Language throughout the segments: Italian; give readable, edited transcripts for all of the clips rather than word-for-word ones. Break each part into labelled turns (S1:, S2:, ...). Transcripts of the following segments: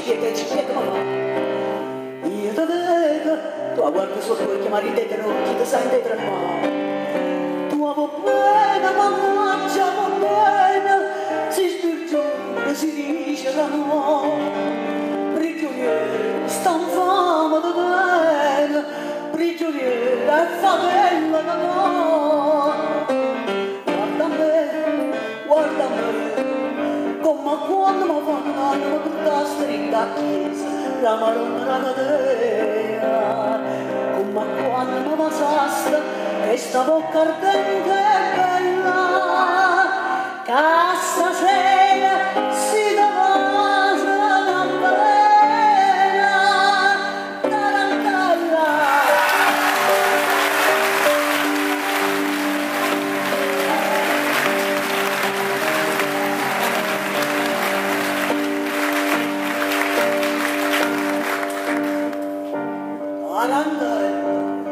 S1: spiega mamma. Io ti vedo, tu guardi sotto perché mi ridete non ti sai dietro il mare. Tu avevo bene, mannaggia, va bene, si spirgione, si dice da no. Prigioniere, stanfama da bene, prigioniere, è favella da no. Guarda me, come quando mi fanno l'anima tutta stringa a chiesa, la maronna la cadea, come quando mi passaste, e sta bocca ardente e bella, che stasera si davasa la balena, tarantella.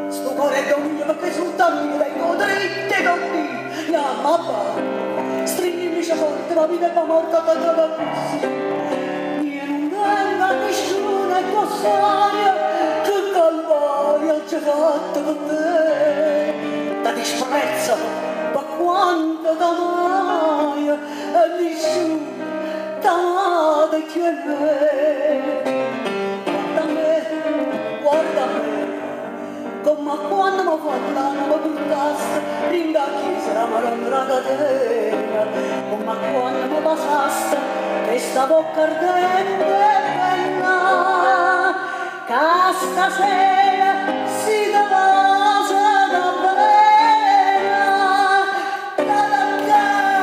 S1: Sto cuore d'ogni perché soltanto dai dritti dotti la mamma stringimi forte la vita è morta da traversi io non vengo a nessuno e cos'aria che calvario ci ha fatto per te da disprezzo ma quanto t'amaio e nessuno t'amate più a me guarda me, come quando mi fa l'anima puntaste, ringa a chiesa la maronna catena, come quando mi passaste, questa bocca ardente e bella, che stasera si devasa da balena, tarantella.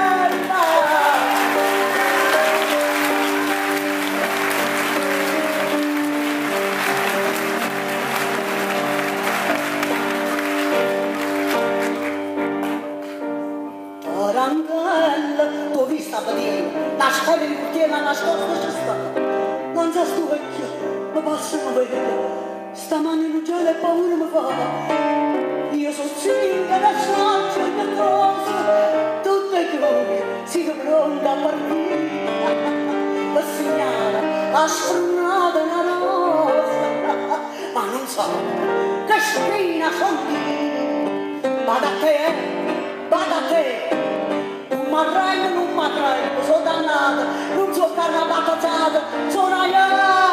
S1: Tarantella, tu hai visto a vedere, la scuola di portiere la nascosta c'è stata. Non sa sto vecchio, mi passa una vede, stamani non c'è le paura mi fa. Io sono singa da saccia e da cose, tutte cose, siamo pronti a partire. La signora ha sfornato una rosa, ma non so, che spina sono io. Vada a te, vada a te. Non mi arraio, sono dannata, non so carne abbattazzata, sono io.